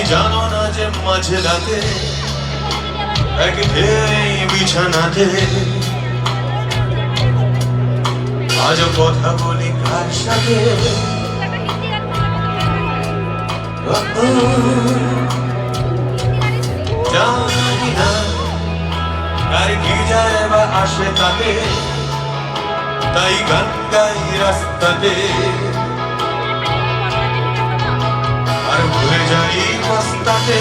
জানো না যে মাঝে রাতে একঘেয়ে বিছানাতে আজ কথা বলি কার সাথে জানি না কার কি যায় বা আসে তাতে তাই গান গাই রাস্তাতে আর ভুলে যাই রাস্তাতে